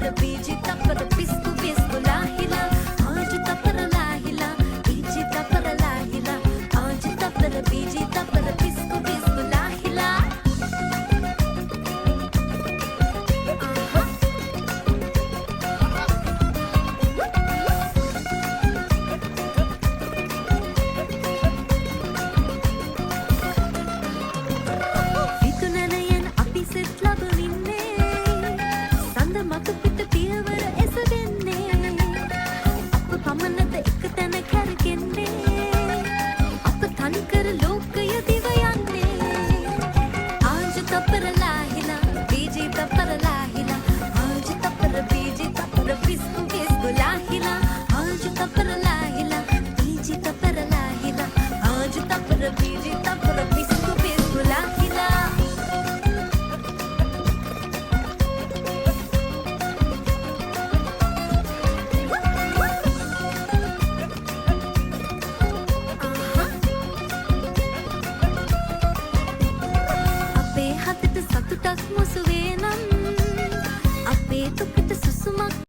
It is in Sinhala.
තප්පර බීජි තප්පර පිස්කු පිස්කු ලාහිලා ආජු තප්පර ලාහිලා බීජි තප්පර ලාහිලා ආජු තප්පර බීජි තප්පර පිස්කු පිස්කු ලාහිලා විතුනනයන් අපි සෙත් ලබවින්නේ සඳ මත පිට පියවර එසවෙන්නේ අප පමණද එක තැන කැරකෙන්නේ අප තනිකර ලෝකය දිව යන්නේ ආජු තප්පර ලාහිලා බීජි තප්පර ලාහිලා ආජු තප්පර බීජි තප්පර පිස්කු පිස්කු ලාහිලා ආජු තප්පර ලාහිලා බීජි තප්පර ලාහිලා ආජු තප්පර බීජි තප්පර පිස්කු පිස්කු ලාහිලා අපේ හතට සතුටක් මුසු වේ නම් අපේ තුකට සුසුමක්